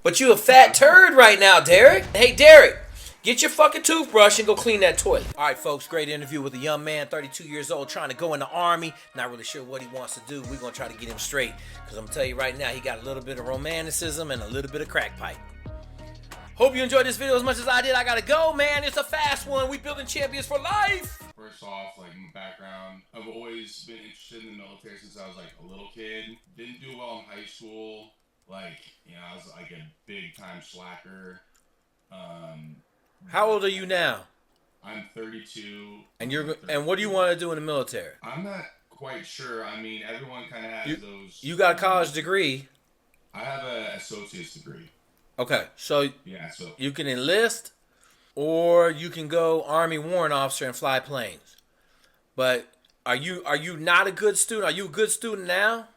But you a fat turd right now, Derek. Hey, Derek, get your fucking toothbrush and go clean that toilet. All right, folks, great interview with a young man, 32 years old, trying to go in the Army. Not really sure what he wants to do. We're going to try to get him straight. Because I'm going to tell you right now, he got a little bit of romanticism and a little bit of crack pipe. Hope you enjoyed this video as much as I did. I got to go, man. It's a fast one. We building champions for life. First off, like my background, I've always been interested in the military since I was like a little kid. Didn't do well in high school. Like, you know, I was like a big time slacker. How old are you now? I'm 32. And what do you want to do in the military? I'm not quite sure. I mean, everyone kind of has those. You got a college degree. I have an associate's degree. Okay, so Yeah, so you can enlist, or you can go Army warrant officer and fly planes. But are you not a good student? Are you a good student now?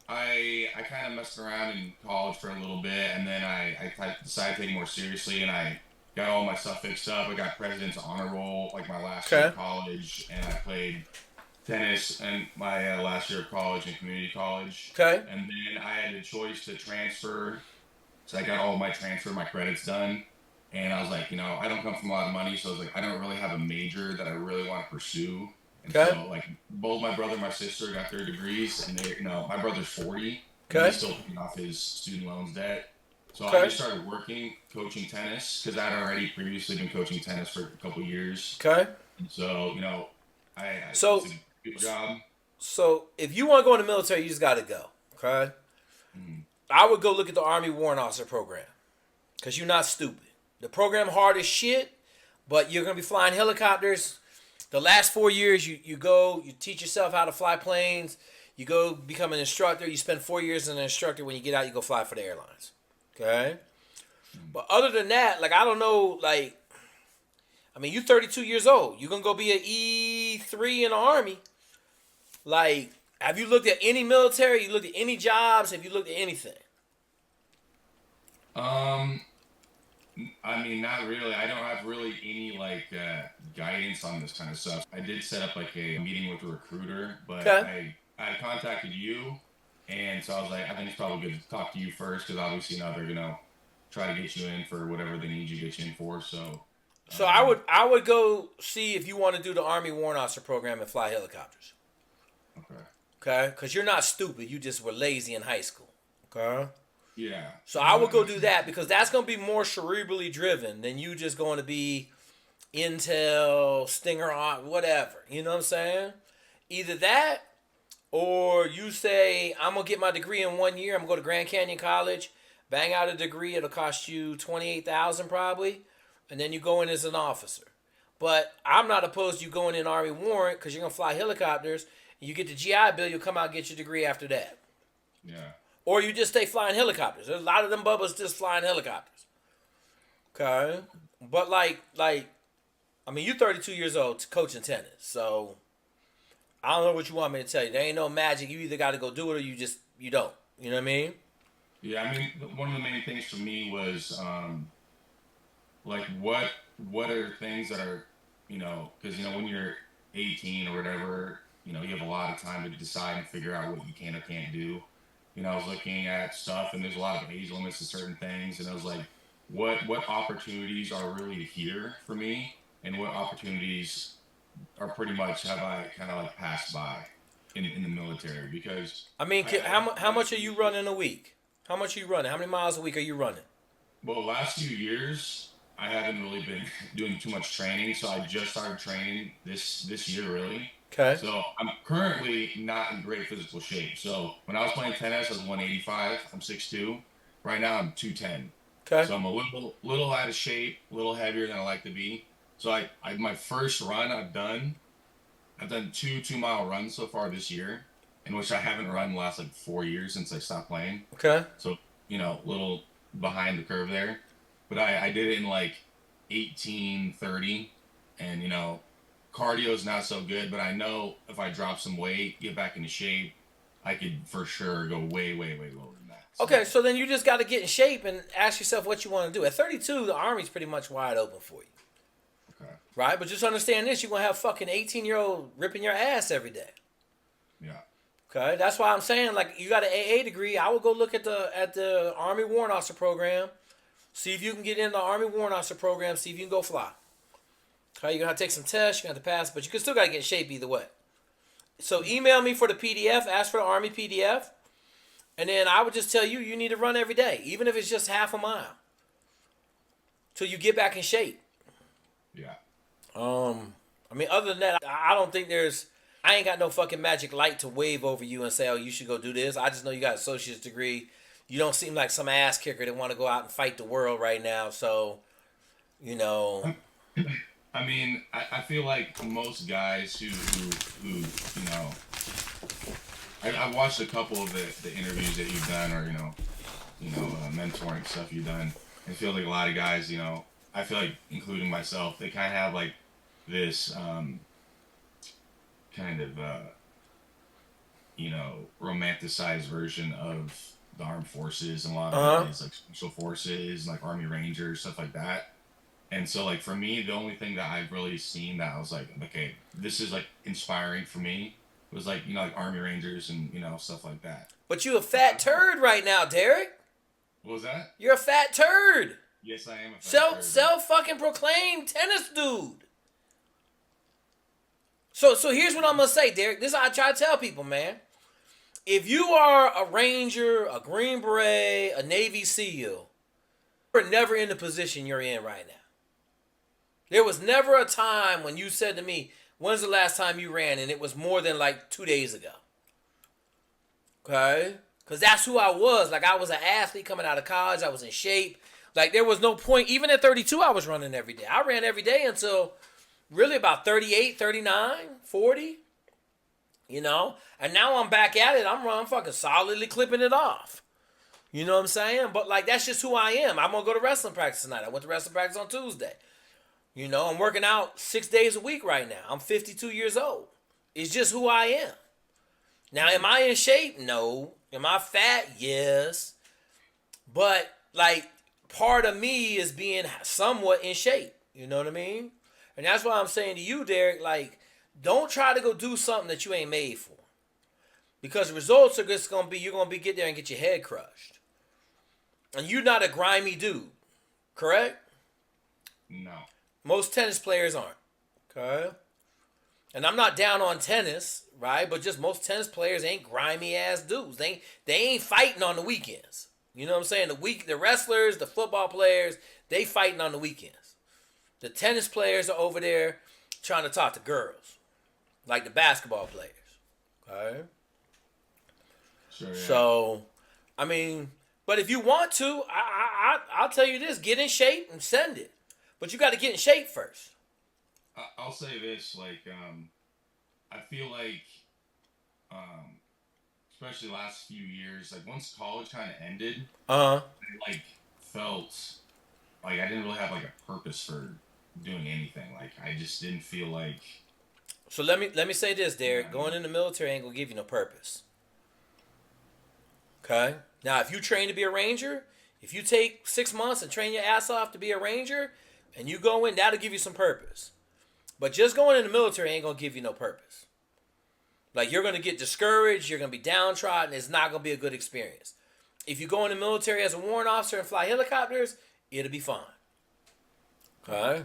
I kind of messed around in college for a little bit, and then I decided to take it more seriously, and I got all my stuff fixed up. I got President's Honor Roll like my last year of college, and I played tennis in my last year of college and community college. Okay. And then I had a choice to transfer, so I got all my credits done, and I was like, you know, I don't come from a lot of money, so I was like, I don't really have a major that I really want to pursue. And so, like, both my brother and my sister got their degrees, and they, you know, my brother's 40, and he's still paying off his student loans debt. So I just started working, coaching tennis, because I had already previously been coaching tennis for a couple of years. Okay. And so, you know, it's a good job. So if you want to go in the military, you just got to go. Okay. Mm-hmm. I would go look at the Army Warrant Officer program, because you're not stupid. The program hard as shit, but you're gonna be flying helicopters. The last 4 years, you go, you teach yourself how to fly planes. You go become an instructor. You spend 4 years as an instructor. When you get out, you go fly for the airlines. Okay? But other than that, like, I don't know, like, I mean, you're 32 years old. You're going to go be an E3 in the Army. Like, have you looked at any military? You looked at any jobs? Have you looked at anything? I mean, not really. I don't have really any, like, guidance on this kind of stuff. I did set up, like, a meeting with a recruiter, but I contacted you, and so I was like, I think it's probably good to talk to you first, because obviously now they're going to try to get you in for whatever they need you to get you in for, so... So I would go see if you want to do the Army Warrant Officer program and fly helicopters. Okay? Because you're not stupid. You just were lazy in high school. Okay? Yeah. So I would go do that, because that's going to be more cerebrally driven than you just going to be Intel, Stinger, whatever. You know what I'm saying? Either that, or you say, I'm going to get my degree in 1 year. I'm going to go to Grand Canyon College, bang out a degree. It'll cost you $28,000 probably. And then you go in as an officer. But I'm not opposed to you going in Army warrant, because you're going to fly helicopters. And you get the GI Bill, you'll come out and get your degree after that. Yeah. Or you just stay flying helicopters. There's a lot of them bubbas just flying helicopters. Okay? But like, I mean, you're 32 years old coaching tennis. So, I don't know what you want me to tell you. There ain't no magic. You either got to go do it or you don't. You know what I mean? Yeah, I mean, one of the main things for me was, like, what are things that are, you know, because, you know, when you're 18 or whatever, you know, you have a lot of time to decide and figure out what you can or can't do. You know, I was looking at stuff, and there's a lot of age limits to certain things, and I was like, what opportunities are really here for me, and what opportunities are pretty much have I kind of like passed by in the military? Because I mean, how much are you running a week? How much are you running? How many miles a week are you running? Well, the last few years, I haven't really been doing too much training, so I just started training this year, really. Okay. So I'm currently not in great physical shape. So when I was playing tennis, I was 185. I'm 6'2". Right now, I'm 210. Okay. So I'm a little out of shape, a little heavier than I like to be. So I my first run I've done 2-mile runs so far this year, in which I haven't run the last like 4 years since I stopped playing. Okay. So, you know, a little behind the curve there. But I did it in like 18:30, and, you know, cardio's not so good, but I know if I drop some weight, get back into shape, I could for sure go way, way, way lower than that. So. Okay, so then you just got to get in shape and ask yourself what you want to do. At 32, the Army's pretty much wide open for you. Okay. Right? But just understand this, you're going to have fucking 18-year-old ripping your ass every day. Yeah. Okay, that's why I'm saying, like, you got an AA degree. I would go look at the Army Warrant Officer program. See if you can get in the Army Warrant Officer program. See if you can go fly. Okay, you're gonna have to take some tests. You're gonna have to pass, but you can still gotta get in shape either way. So email me for the PDF. Ask for the Army PDF, and then I would just tell you you need to run every day, even if it's just half a mile, till you get back in shape. Yeah. I mean, other than that, I don't think there's. I ain't got no fucking magic light to wave over you and say, oh, you should go do this. I just know you got an associate's degree. You don't seem like some ass kicker that want to go out and fight the world right now. So, you know. I mean, I feel like most guys who you know, I watched a couple of the interviews that you've done, or mentoring stuff you've done. I feel like a lot of guys, you know, I feel like, including myself, they kind of have like this kind of romanticized version of the armed forces, and a lot of it is like special forces, like Army Rangers, stuff like that. And so, like, for me, the only thing that I've really seen that I was like, okay, this is like inspiring for me was like, you know, like Army Rangers and, you know, stuff like that. But you a fat turd right now, Derek. What was that? You're a fat turd. Yes, I am a fat turd. Self fucking proclaimed tennis dude. So here's what I'm gonna say, Derek. This is what I try to tell people, man. If you are a Ranger, a Green Beret, a Navy SEAL, you're never in the position you're in right now. There was never a time when you said to me, when's the last time you ran? And it was more than like 2 days ago. Okay? Because that's who I was. Like, I was an athlete coming out of college. I was in shape. Like, there was no point. Even at 32, I was running every day. I ran every day until really about 38, 39, 40. You know? And now I'm back at it. I'm fucking solidly clipping it off. You know what I'm saying? But, like, that's just who I am. I'm going to go to wrestling practice tonight. I went to wrestling practice on Tuesday. You know, I'm working out 6 days a week right now. I'm 52 years old. It's just who I am. Now, am I in shape? No. Am I fat? Yes. But, like, part of me is being somewhat in shape. You know what I mean? And that's why I'm saying to you, Derek, like, don't try to go do something that you ain't made for. Because the results are just going to be, you're going to get there and get your head crushed. And you're not a grimy dude. Correct? No. Most tennis players aren't. Okay? And I'm not down on tennis, right? But just most tennis players ain't grimy ass dudes. They ain't fighting on the weekends. You know what I'm saying? The wrestlers, the football players, they fighting on the weekends. The tennis players are over there trying to talk to girls. Like the basketball players. Okay? Sure, yeah. So, I mean, but if you want to, I'll tell you this. Get in shape and send it. But you got to get in shape first. I'll say this, like, I feel like, especially the last few years, like, once college kind of ended, I, like, felt like I didn't really have, like, a purpose for doing anything. Like, I just didn't feel like... So let me say this, Derek. Going in the military ain't going to give you no purpose. Okay? Now, if you train to be a Ranger, if you take 6 months and train your ass off to be a Ranger... and you go in, that'll give you some purpose. But just going in the military ain't going to give you no purpose. Like, you're going to get discouraged. You're going to be downtrodden. It's not going to be a good experience. If you go in the military as a warrant officer and fly helicopters, it'll be fine. Okay?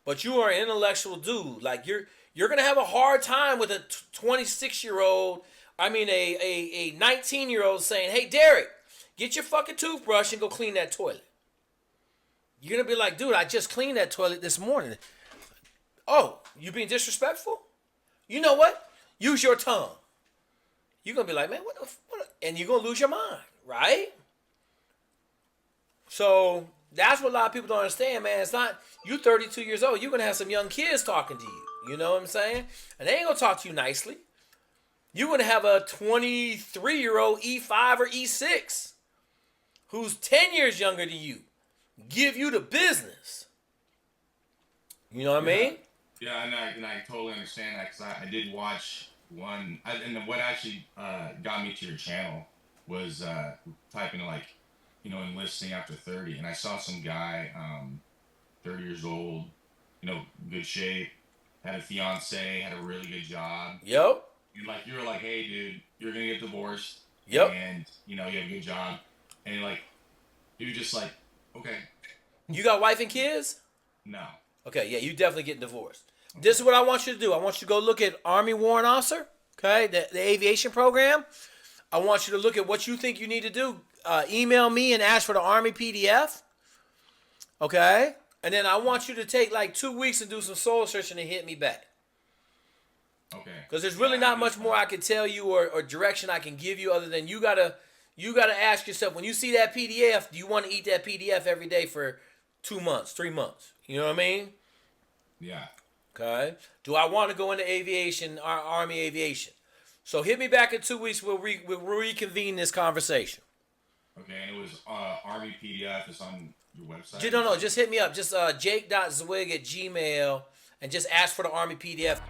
But you are an intellectual dude. Like, you're going to have a hard time with a 26-year-old, a 19-year-old saying, hey, Derek, get your fucking toothbrush and go clean that toilet. You're going to be like, dude, I just cleaned that toilet this morning. Oh, you being disrespectful? You know what? Use your tongue. You're going to be like, man, what? And you're going to lose your mind, right? So that's what a lot of people don't understand, man. It's not, you 32 years old, you're going to have some young kids talking to you. You know what I'm saying? And they ain't going to talk to you nicely. You're going to have a 23-year-old E5 or E6 who's 10 years younger than you. Give you the business. You know what I mean? Yeah, and I totally understand that, because I did watch one, and what actually got me to your channel was typing like, you know, enlisting after 30, and I saw some guy, 30 years old, you know, good shape, had a fiance, had a really good job. Yep. you're like, hey, dude, you're gonna get divorced, Yep. and you have a good job, and like, you're just like, okay, You got wife and kids? no, Okay, yeah, you definitely getting divorced. okay, This is what I want you to do. I want you to go look at Army Warrant Officer, okay, the aviation program. I want you to look at what you think you need to do. Email me and ask for the Army PDF, okay? And then I want you to take like 2 weeks and do some soul searching and hit me back. okay. Because there's really not much more I can tell you or direction I can give you other than you gotta ask yourself, when you see that PDF, do you want to eat that PDF every day for 2 months, 3 months? You know what I mean? Yeah. Okay. Do I want to go into aviation, Army aviation? So hit me back in 2 weeks. We'll reconvene this conversation. Okay, and it was Army PDF is on your website? No, just hit me up. Just jake.zweig@gmail.com and just ask for the Army PDF.